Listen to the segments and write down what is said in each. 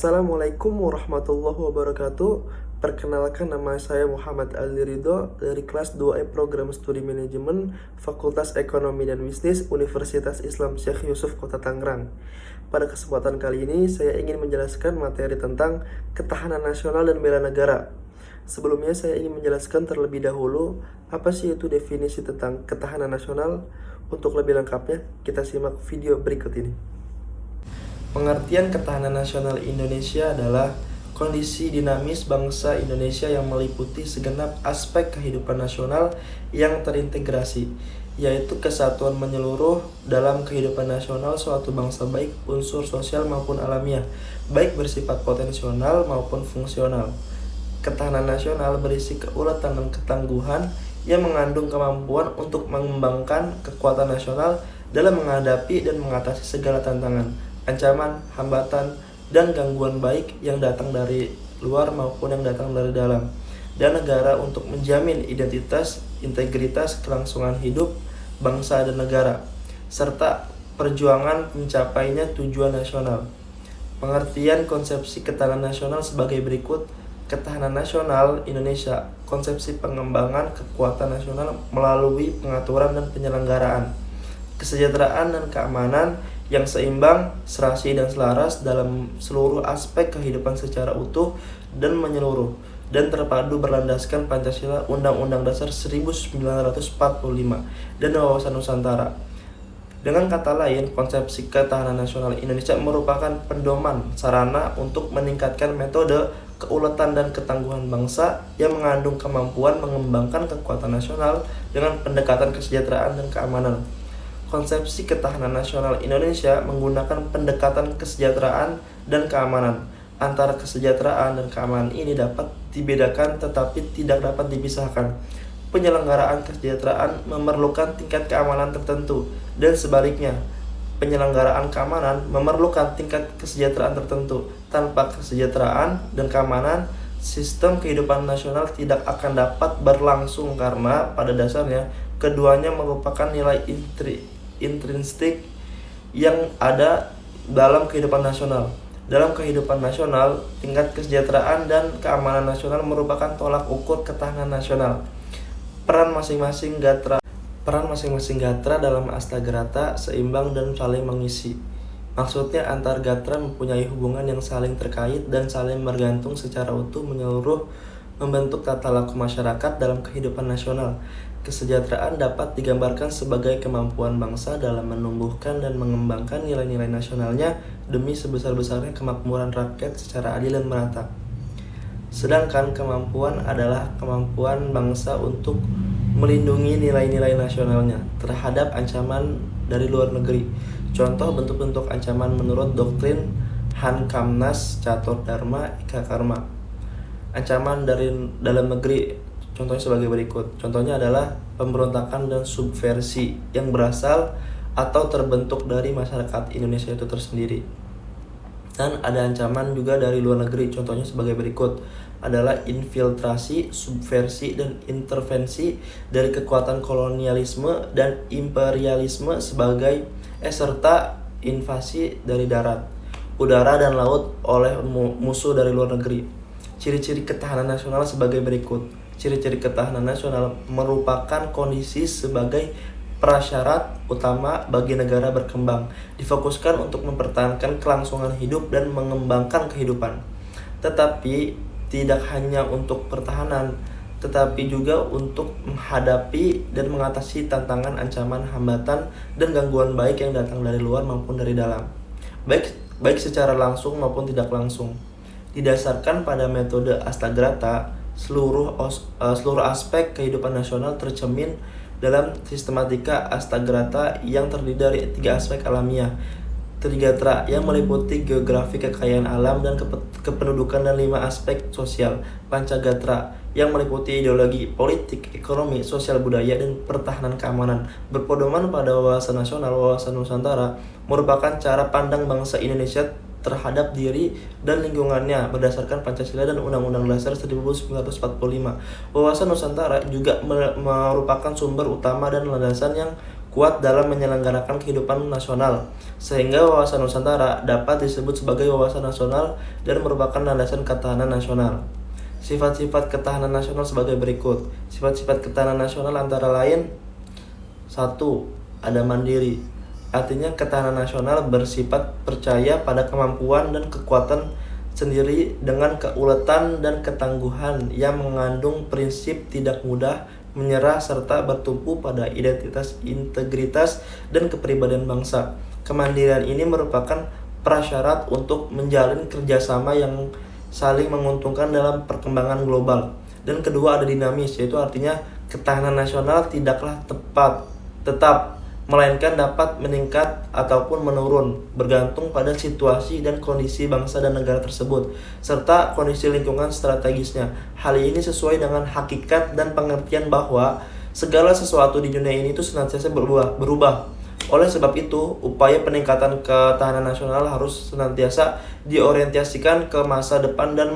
Assalamualaikum warahmatullahi wabarakatuh. Perkenalkan, nama saya Muhammad Ali Ridho dari kelas 2E Program Studi Manajemen Fakultas Ekonomi dan Bisnis Universitas Islam Syekh Yusuf Kota Tangerang. Pada kesempatan kali ini saya ingin menjelaskan materi tentang ketahanan nasional dan bela negara. Sebelumnya saya ingin menjelaskan terlebih dahulu apa sih itu definisi tentang ketahanan nasional. Untuk lebih lengkapnya kita simak video berikut ini. Pengertian ketahanan nasional Indonesia adalah kondisi dinamis bangsa Indonesia yang meliputi segenap aspek kehidupan nasional yang terintegrasi, yaitu kesatuan menyeluruh dalam kehidupan nasional suatu bangsa baik unsur sosial maupun alamiah, baik bersifat potensial maupun fungsional. Ketahanan nasional berisi keuletan dan ketangguhan yang mengandung kemampuan untuk mengembangkan kekuatan nasional dalam menghadapi dan mengatasi segala tantangan, ancaman, hambatan, dan gangguan baik yang datang dari luar maupun yang datang dari dalam, dan negara untuk menjamin identitas, integritas, kelangsungan hidup bangsa dan negara, serta perjuangan mencapainya tujuan nasional. Pengertian konsepsi ketahanan nasional sebagai berikut. Ketahanan nasional Indonesia, konsepsi pengembangan kekuatan nasional melalui pengaturan dan penyelenggaraan, kesejahteraan dan keamanan yang seimbang, serasi dan selaras dalam seluruh aspek kehidupan secara utuh dan menyeluruh, dan terpadu berlandaskan Pancasila, Undang-Undang Dasar 1945, dan wawasan Nusantara. Dengan kata lain, konsepsi ketahanan nasional Indonesia merupakan pedoman sarana untuk meningkatkan metode keuletan dan ketangguhan bangsa yang mengandung kemampuan mengembangkan kekuatan nasional dengan pendekatan kesejahteraan dan keamanan. Konsepsi ketahanan nasional Indonesia menggunakan pendekatan kesejahteraan dan keamanan. Antara kesejahteraan dan keamanan ini dapat dibedakan tetapi tidak dapat dipisahkan. Penyelenggaraan kesejahteraan memerlukan tingkat keamanan tertentu, dan sebaliknya, penyelenggaraan keamanan memerlukan tingkat kesejahteraan tertentu. Tanpa kesejahteraan dan keamanan, sistem kehidupan nasional tidak akan dapat berlangsung karena pada dasarnya keduanya merupakan nilai intrinsik yang ada dalam kehidupan nasional. Dalam kehidupan nasional, tingkat kesejahteraan dan keamanan nasional merupakan tolak ukur ketahanan nasional. Peran masing-masing gatra dalam astagrata seimbang dan saling mengisi. Maksudnya antar gatra mempunyai hubungan yang saling terkait dan saling bergantung secara utuh menyeluruh membentuk tata laku masyarakat dalam kehidupan nasional. Kesejahteraan dapat digambarkan sebagai kemampuan bangsa dalam menumbuhkan dan mengembangkan nilai-nilai nasionalnya demi sebesar-besarnya kemakmuran rakyat secara adil dan merata. Sedangkan kemampuan adalah kemampuan bangsa untuk melindungi nilai-nilai nasionalnya terhadap ancaman dari luar negeri. Contoh bentuk-bentuk ancaman menurut doktrin Hankamnas Catur Dharma Ika Karma. Ancaman dari dalam negeri contohnya sebagai berikut. Contohnya adalah pemberontakan dan subversi yang berasal atau terbentuk dari masyarakat Indonesia itu tersendiri. Dan ada ancaman juga dari luar negeri, contohnya sebagai berikut adalah infiltrasi, subversi, dan intervensi dari kekuatan kolonialisme dan imperialisme serta invasi dari darat, udara, dan laut oleh musuh dari luar negeri. Ciri-ciri ketahanan nasional sebagai berikut. Ciri-ciri ketahanan nasional merupakan kondisi sebagai prasyarat utama bagi negara berkembang, difokuskan untuk mempertahankan kelangsungan hidup dan mengembangkan kehidupan. Tetapi tidak hanya untuk pertahanan, tetapi juga untuk menghadapi dan mengatasi tantangan, ancaman, hambatan, dan gangguan baik yang datang dari luar maupun dari dalam, baik secara langsung maupun tidak langsung. Didasarkan pada metode astagrata, seluruh aspek kehidupan nasional tercermin dalam sistematika astagrata yang terdiri dari 3 aspek alamiah, Trigatra yang meliputi geografi, kekayaan alam, dan kependudukan, dan 5 aspek sosial, Pancagatra yang meliputi ideologi, politik, ekonomi, sosial, budaya, dan pertahanan keamanan. Berpedoman pada wawasan nasional, wawasan Nusantara merupakan cara pandang bangsa Indonesia terhadap diri dan lingkungannya berdasarkan Pancasila dan Undang-Undang Dasar 1945. Wawasan Nusantara juga merupakan sumber utama dan landasan yang kuat dalam menyelenggarakan kehidupan nasional, sehingga wawasan Nusantara dapat disebut sebagai wawasan nasional dan merupakan landasan ketahanan nasional. Sifat-sifat ketahanan nasional sebagai berikut. Sifat-sifat ketahanan nasional antara lain: 1. Ada mandiri. Artinya ketahanan nasional bersifat percaya pada kemampuan dan kekuatan sendiri dengan keuletan dan ketangguhan yang mengandung prinsip tidak mudah menyerah serta bertumpu pada identitas, integritas, dan kepribadian bangsa. Kemandirian ini merupakan prasyarat untuk menjalin kerjasama yang saling menguntungkan dalam perkembangan global. Dan kedua, ada dinamis, yaitu artinya ketahanan nasional tidaklah tetap, melainkan dapat meningkat ataupun menurun bergantung pada situasi dan kondisi bangsa dan negara tersebut serta kondisi lingkungan strategisnya. Hal ini sesuai dengan hakikat dan pengertian bahwa segala sesuatu di dunia ini itu senantiasa berubah. Oleh sebab itu, upaya peningkatan ketahanan nasional harus senantiasa diorientasikan ke masa depan dan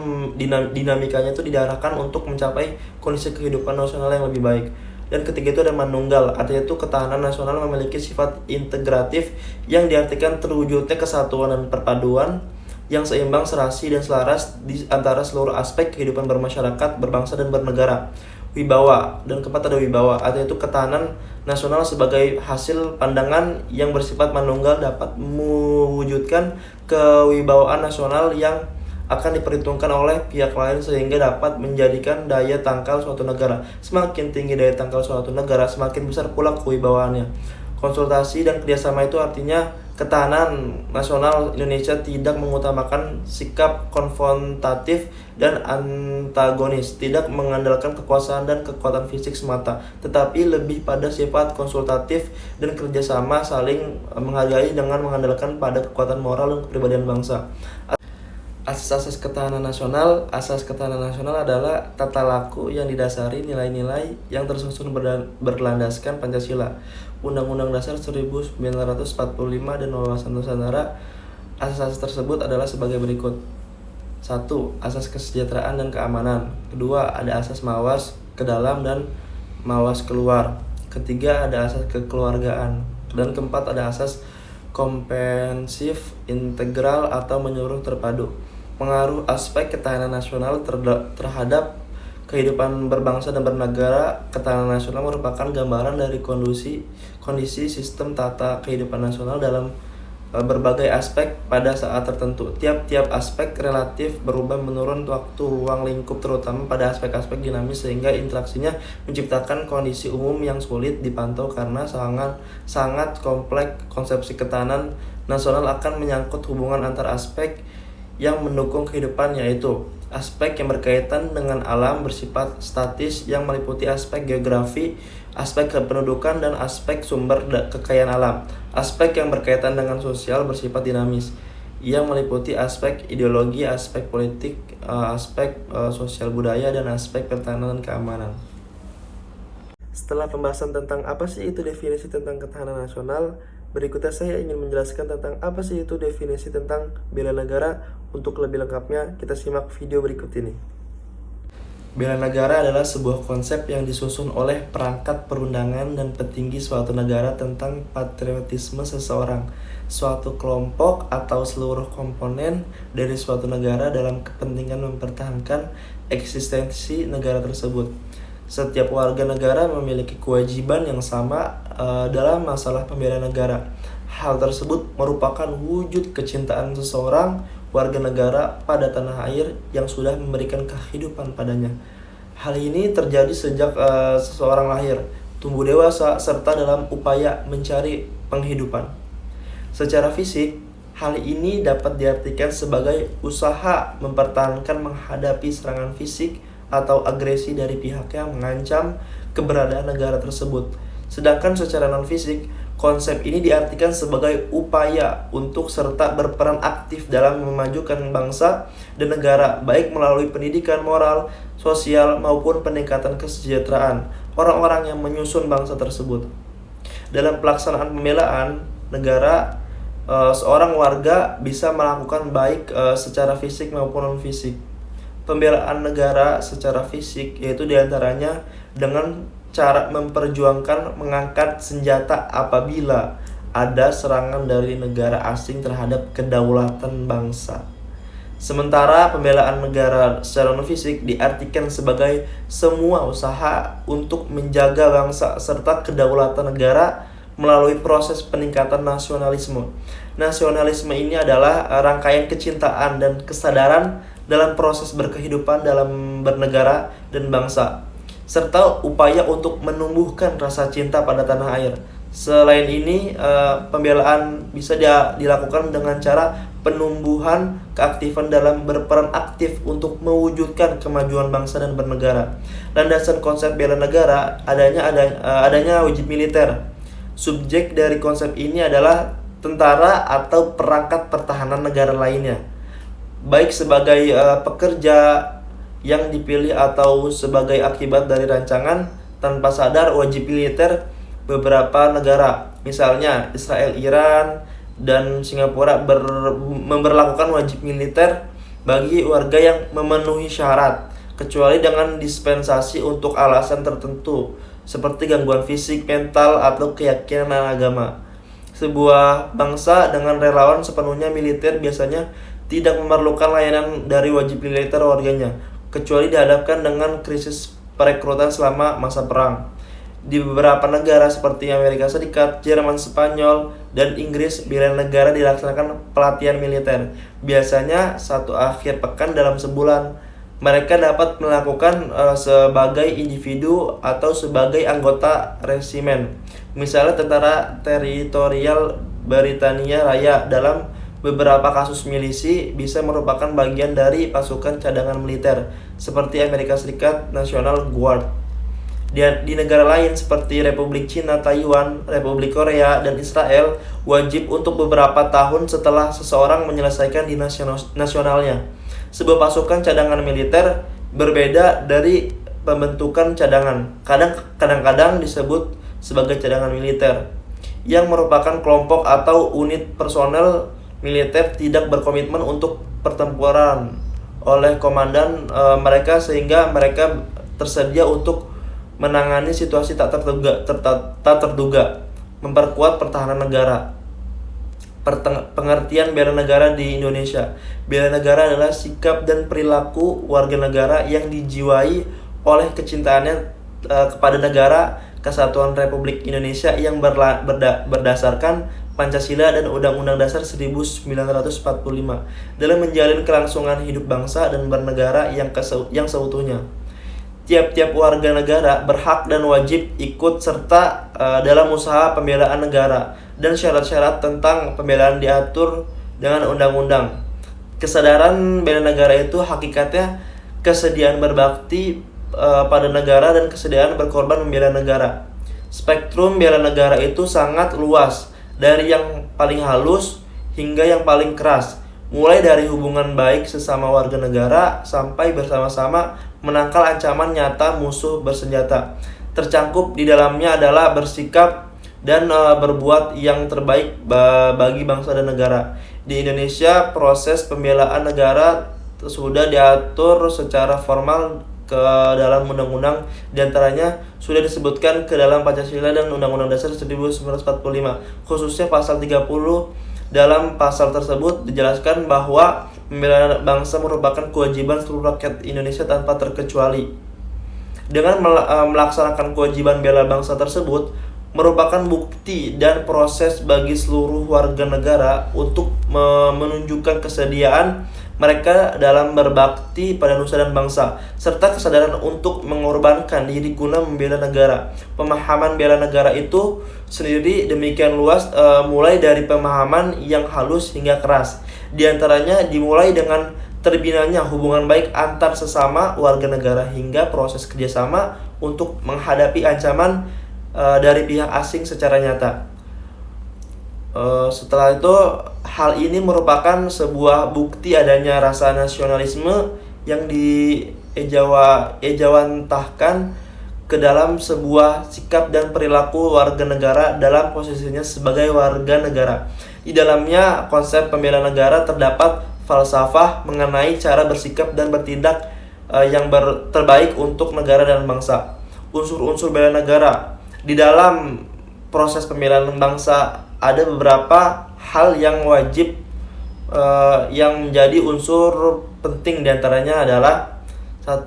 dinamikanya itu diarahkan untuk mencapai kondisi kehidupan nasional yang lebih baik. Dan ketiga itu ada manunggal, artinya itu ketahanan nasional memiliki sifat integratif yang diartikan terwujudnya kesatuan dan perpaduan yang seimbang, serasi, dan selaras di antara seluruh aspek kehidupan bermasyarakat, berbangsa, dan bernegara. Wibawa, dan keempat ada wibawa, artinya itu ketahanan nasional sebagai hasil pandangan yang bersifat manunggal dapat mewujudkan kewibawaan nasional yang akan diperhitungkan oleh pihak lain sehingga dapat menjadikan daya tangkal suatu negara. Semakin tinggi daya tangkal suatu negara, semakin besar pula kewibawaannya. Konsultasi dan kerjasama itu artinya ketahanan nasional Indonesia tidak mengutamakan sikap konfrontatif dan antagonis, tidak mengandalkan kekuasaan dan kekuatan fisik semata, tetapi lebih pada sifat konsultatif dan kerjasama saling menghargai dengan mengandalkan pada kekuatan moral dan kepribadian bangsa. Asas ketahanan nasional. Asas ketahanan nasional adalah tata laku yang didasari nilai-nilai yang tersusun berlandaskan Pancasila, Undang-Undang Dasar 1945, dan wawasan Nusantara. Asas tersebut adalah sebagai berikut. 1. Asas kesejahteraan dan keamanan. Kedua, ada asas mawas ke dalam dan mawas keluar. Ketiga, ada asas kekeluargaan. Dan keempat, ada asas komprehensif, integral, atau menyeluruh terpadu. Pengaruh aspek ketahanan nasional terhadap kehidupan berbangsa dan bernegara. Ketahanan nasional merupakan gambaran dari kondisi sistem tata kehidupan nasional dalam berbagai aspek pada saat tertentu. Tiap-tiap aspek relatif berubah menurut waktu, ruang, lingkup, terutama pada aspek-aspek dinamis sehingga interaksinya menciptakan kondisi umum yang sulit dipantau karena sangat kompleks. Konsepsi ketahanan nasional akan menyangkut hubungan antar aspek yang mendukung kehidupan, yaitu aspek yang berkaitan dengan alam bersifat statis yang meliputi aspek geografi, aspek kependudukan, dan aspek sumber kekayaan alam. Aspek yang berkaitan dengan sosial bersifat dinamis yang meliputi aspek ideologi, aspek politik, aspek sosial budaya, dan aspek pertahanan dan keamanan. Setelah pembahasan tentang apa sih itu definisi tentang ketahanan nasional, berikutnya saya ingin menjelaskan tentang apa sih itu definisi tentang bela negara. Untuk lebih lengkapnya, kita simak video berikut ini. Bela negara adalah sebuah konsep yang disusun oleh perangkat perundangan dan petinggi suatu negara tentang patriotisme seseorang, suatu kelompok, atau seluruh komponen dari suatu negara dalam kepentingan mempertahankan eksistensi negara tersebut. Setiap warga negara memiliki kewajiban yang sama dalam masalah pembelaan negara. Hal tersebut merupakan wujud kecintaan seseorang warga negara pada tanah air yang sudah memberikan kehidupan padanya. Hal ini terjadi sejak seseorang lahir, tumbuh dewasa, serta dalam upaya mencari penghidupan. Secara fisik, hal ini dapat diartikan sebagai usaha mempertahankan menghadapi serangan fisik atau agresi dari pihak yang mengancam keberadaan negara tersebut. Sedangkan secara non-fisik, konsep ini diartikan sebagai upaya untuk serta berperan aktif dalam memajukan bangsa dan negara, baik melalui pendidikan moral, sosial, maupun peningkatan kesejahteraan orang-orang yang menyusun bangsa tersebut. Dalam pelaksanaan pembelaan negara, seorang warga bisa melakukan baik secara fisik maupun non fisik. Pembelaan negara secara fisik yaitu diantaranya dengan cara memperjuangkan mengangkat senjata apabila ada serangan dari negara asing terhadap kedaulatan bangsa. Sementara pembelaan negara secara non-fisik diartikan sebagai semua usaha untuk menjaga bangsa serta kedaulatan negara melalui proses peningkatan nasionalisme. Nasionalisme ini adalah rangkaian kecintaan dan kesadaran dalam proses berkehidupan dalam bernegara dan bangsa, serta upaya untuk menumbuhkan rasa cinta pada tanah air. Selain ini, pembelaan bisa dilakukan dengan cara penumbuhan keaktifan dalam berperan aktif untuk mewujudkan kemajuan bangsa dan bernegara. Landasan konsep bela negara adanya wajib militer. Subjek dari konsep ini adalah tentara atau perangkat pertahanan negara lainnya, baik sebagai pekerja yang dipilih atau sebagai akibat dari rancangan tanpa sadar wajib militer beberapa negara, misalnya Israel, Iran, dan Singapura memberlakukan wajib militer bagi warga yang memenuhi syarat, kecuali dengan dispensasi untuk alasan tertentu seperti gangguan fisik, mental, atau keyakinan agama. Sebuah bangsa dengan relawan sepenuhnya militer biasanya tidak memerlukan layanan dari wajib militer warganya, kecuali dihadapkan dengan krisis perekrutan selama masa perang. Di beberapa negara seperti Amerika Serikat, Jerman, Spanyol, dan Inggris, bela negara dilaksanakan pelatihan militer, biasanya satu akhir pekan dalam sebulan. Mereka dapat melakukan sebagai individu atau sebagai anggota resimen. Misalnya tentara teritorial Britania Raya dalam beberapa kasus milisi bisa merupakan bagian dari pasukan cadangan militer seperti Amerika Serikat National Guard. Di negara lain seperti Republik Cina, Taiwan, Republik Korea, dan Israel, wajib untuk beberapa tahun setelah seseorang menyelesaikan dinas nasionalnya. Sebuah pasukan cadangan militer berbeda dari pembentukan cadangan. Kadang-kadang disebut sebagai cadangan militer, yang merupakan kelompok atau unit personel militer tidak berkomitmen untuk pertempuran oleh komandan mereka, sehingga mereka tersedia untuk menangani situasi tak terduga, memperkuat pertahanan negara. Pengertian bela negara di Indonesia. Bela negara adalah sikap dan perilaku warga negara yang dijiwai oleh kecintaannya kepada negara Kesatuan Republik Indonesia yang berdasarkan Pancasila dan Undang-Undang Dasar 1945 dalam menjalin kelangsungan hidup bangsa dan bernegara yang seutuhnya. Tiap-tiap warga negara berhak dan wajib ikut serta dalam usaha pembelaan negara, dan syarat-syarat tentang pembelaan diatur dengan undang-undang. Kesadaran bela negara itu hakikatnya kesediaan berbakti pada negara dan kesediaan berkorban membela negara. Spektrum bela negara itu sangat luas, dari yang paling halus hingga yang paling keras, mulai dari hubungan baik sesama warga negara sampai bersama-sama menangkal ancaman nyata musuh bersenjata. Tercangkup di dalamnya adalah bersikap dan berbuat yang terbaik bagi bangsa dan negara. Di Indonesia, proses pembelaan negara sudah diatur secara formal ke dalam undang-undang, diantaranya sudah disebutkan ke dalam Pancasila dan Undang-Undang Dasar 1945, khususnya pasal 30. Dalam pasal tersebut dijelaskan bahwa membela bangsa merupakan kewajiban seluruh rakyat Indonesia tanpa terkecuali. Dengan melaksanakan kewajiban bela bangsa tersebut merupakan bukti dan proses bagi seluruh warga negara untuk menunjukkan kesediaan mereka dalam berbakti pada nusa dan bangsa, serta kesadaran untuk mengorbankan diri guna membela negara. Pemahaman bela negara itu sendiri demikian luas, mulai dari pemahaman yang halus hingga keras. Di antaranya dimulai dengan terbinanya hubungan baik antar sesama warga negara hingga proses kerjasama untuk menghadapi ancaman dari pihak asing secara nyata. Setelah itu, hal ini merupakan sebuah bukti adanya rasa nasionalisme yang diejawantahkan ke dalam sebuah sikap dan perilaku warga negara dalam posisinya sebagai warga negara. Di dalamnya konsep pembela negara terdapat falsafah mengenai cara bersikap dan bertindak yang terbaik untuk negara dan bangsa. Unsur-unsur bela negara. Di dalam proses pembelaan bangsa ada beberapa hal yang wajib yang menjadi unsur penting, diantaranya adalah 1.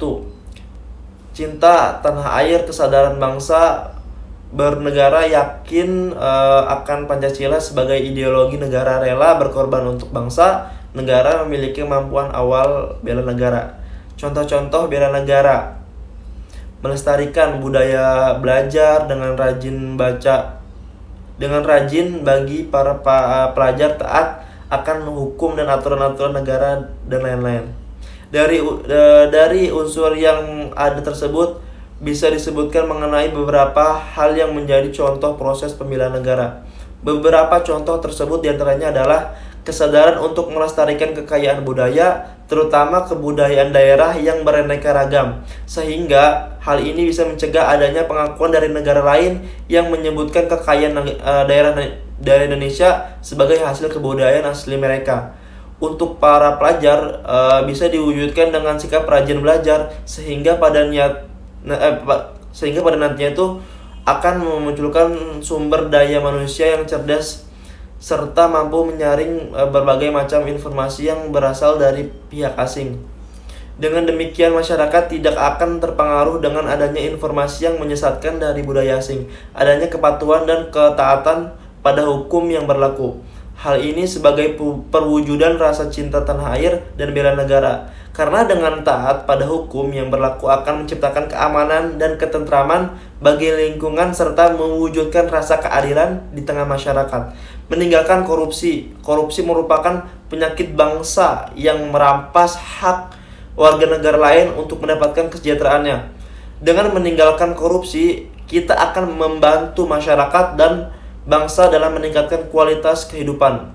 Cinta tanah air, kesadaran bangsa bernegara, yakin akan Pancasila sebagai ideologi negara, rela berkorban untuk bangsa, negara, memiliki kemampuan awal bela negara. Contoh-contoh bela negara: melestarikan budaya belajar dengan rajin baca, dengan rajin bagi para pelajar taat akan hukum dan aturan-aturan negara dan lain-lain. Dari unsur yang ada tersebut bisa disebutkan mengenai beberapa hal yang menjadi contoh proses pembelaan negara. Beberapa contoh tersebut diantaranya adalah kesadaran untuk melestarikan kekayaan budaya, terutama kebudayaan daerah yang beraneka ragam, sehingga hal ini bisa mencegah adanya pengakuan dari negara lain yang menyebutkan kekayaan daerah Indonesia sebagai hasil kebudayaan asli mereka. Untuk para pelajar bisa diwujudkan dengan sikap rajin belajar, sehingga pada nantinya itu akan memunculkan sumber daya manusia yang cerdas serta mampu menyaring berbagai macam informasi yang berasal dari pihak asing. Dengan demikian, masyarakat tidak akan terpengaruh dengan adanya informasi yang menyesatkan dari budaya asing, adanya kepatuhan dan ketaatan pada hukum yang berlaku. Hal ini sebagai perwujudan rasa cinta tanah air dan bela negara. Karena dengan taat pada hukum yang berlaku akan menciptakan keamanan dan ketentraman bagi lingkungan serta mewujudkan rasa keadilan di tengah masyarakat. Meninggalkan korupsi. Korupsi merupakan penyakit bangsa yang merampas hak warga negara lain untuk mendapatkan kesejahteraannya. Dengan meninggalkan korupsi, kita akan membantu masyarakat dan bangsa dalam meningkatkan kualitas kehidupan.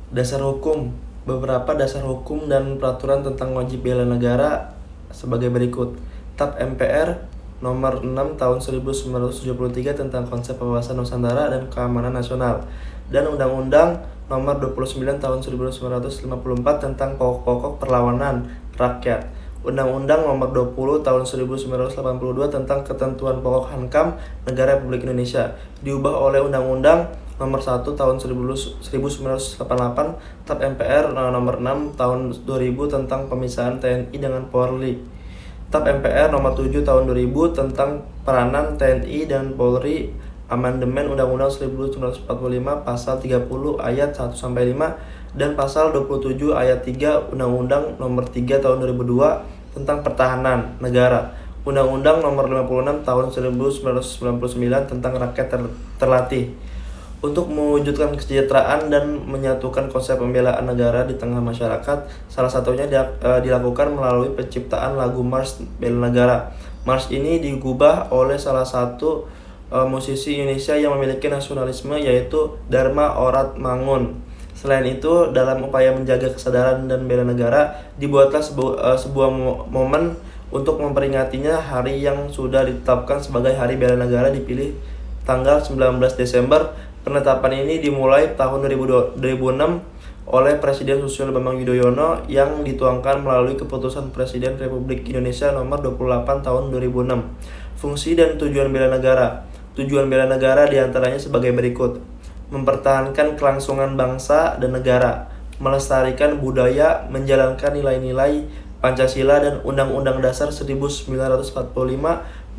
Dasar hukum. Beberapa dasar hukum dan peraturan tentang wajib bela negara sebagai berikut. TAP MPR nomor 6 tahun 1973 tentang konsep wawasan Nusantara dan keamanan nasional, dan Undang-Undang nomor 29 tahun 1954 tentang pokok-pokok perlawanan rakyat. Undang-Undang nomor 20 tahun 1982 tentang ketentuan pokok Hankam Negara Republik Indonesia, diubah oleh Undang-Undang nomor 1 tahun 1988 TAP MPR nomor 6 tahun 2000 tentang pemisahan TNI dengan Polri. TAP MPR nomor 7 tahun 2000 tentang peranan TNI dan Polri, amandemen Undang-Undang 1945 pasal 30 ayat 1 sampai 5 dan pasal 27 ayat 3 Undang-Undang nomor 3 tahun 2002 tentang pertahanan negara, Undang-Undang nomor 56 tahun 1999 tentang rakyat terlatih. Untuk mewujudkan kesejahteraan dan menyatukan konsep pembelaan negara di tengah masyarakat, salah satunya dilakukan melalui penciptaan lagu Mars Bela Negara. Mars ini digubah oleh salah satu musisi Indonesia yang memiliki nasionalisme, yaitu Dharma Orat Mangun. Selain itu, dalam upaya menjaga kesadaran dan bela negara, dibuatlah sebuah momen untuk memperingatinya. Hari yang sudah ditetapkan sebagai Hari Bela Negara dipilih tanggal 19 Desember. Penetapan ini dimulai tahun 2006 oleh Presiden Susilo Bambang Yudhoyono yang dituangkan melalui Keputusan Presiden Republik Indonesia nomor 28 tahun 2006. Fungsi dan tujuan bela negara. Tujuan bela negara diantaranya sebagai berikut: mempertahankan kelangsungan bangsa dan negara, melestarikan budaya, menjalankan nilai-nilai Pancasila dan Undang-Undang Dasar 1945,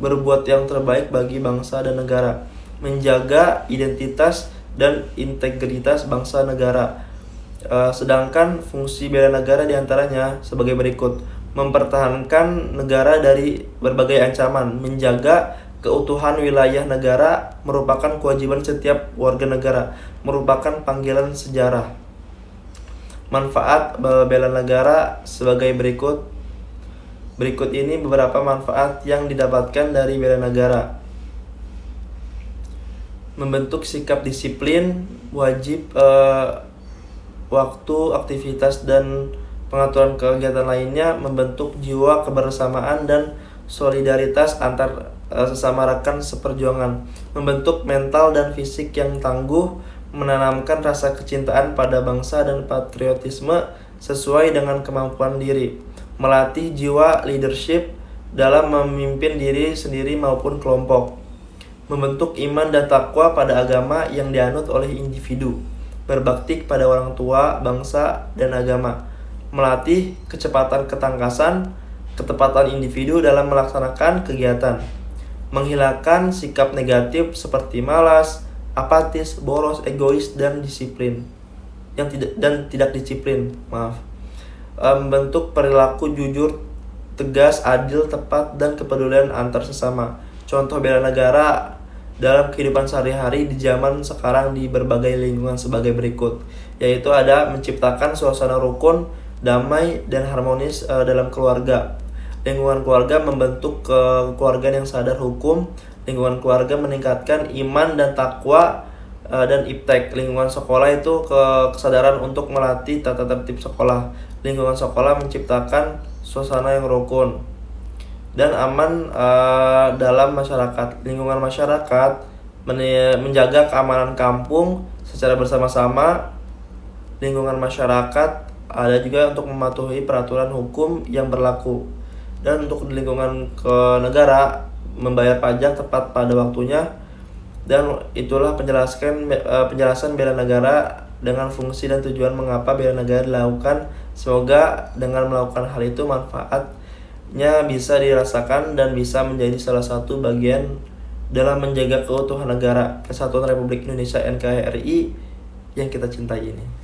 berbuat yang terbaik bagi bangsa dan negara, menjaga identitas dan integritas bangsa negara. Sedangkan fungsi bela negara diantaranya sebagai berikut: mempertahankan negara dari berbagai ancaman, menjaga keutuhan wilayah negara merupakan kewajiban setiap warga negara, merupakan panggilan sejarah. Manfaat bela negara sebagai berikut. Berikut ini beberapa manfaat yang didapatkan dari bela negara. Membentuk sikap disiplin, wajib waktu, aktivitas, dan pengaturan kegiatan lainnya, membentuk jiwa kebersamaan dan solidaritas antar sesama rekan seperjuangan, membentuk mental dan fisik yang tangguh, menanamkan rasa kecintaan pada bangsa dan patriotisme sesuai dengan kemampuan diri, melatih jiwa leadership dalam memimpin diri sendiri maupun kelompok, membentuk iman dan takwa pada agama yang dianut oleh individu, berbakti kepada orang tua, bangsa, dan agama, melatih kecepatan ketangkasan, ketepatan individu dalam melaksanakan kegiatan, menghilangkan sikap negatif seperti malas, apatis, boros, egois, dan tidak disiplin. Membentuk perilaku jujur, tegas, adil, tepat, dan kepedulian antar sesama. Contoh bela negara dalam kehidupan sehari-hari di zaman sekarang di berbagai lingkungan sebagai berikut, yaitu ada menciptakan suasana rukun, damai, dan harmonis dalam keluarga. Lingkungan keluarga membentuk keluarga yang sadar hukum. Lingkungan keluarga meningkatkan iman dan takwa dan iptek. Lingkungan sekolah itu kesadaran untuk melatih tata tertib sekolah. Lingkungan sekolah menciptakan suasana yang rukun dan aman dalam masyarakat. Lingkungan masyarakat menjaga keamanan kampung secara bersama-sama. Lingkungan masyarakat ada juga untuk mematuhi peraturan hukum yang berlaku. Dan untuk lingkungan ke negara, membayar pajak tepat pada waktunya. Dan itulah penjelasan bela negara dengan fungsi dan tujuan mengapa bela negara dilakukan. Semoga dengan melakukan hal itu manfaatnya bisa dirasakan dan bisa menjadi salah satu bagian dalam menjaga keutuhan negara Kesatuan Republik Indonesia NKRI yang kita cintai ini.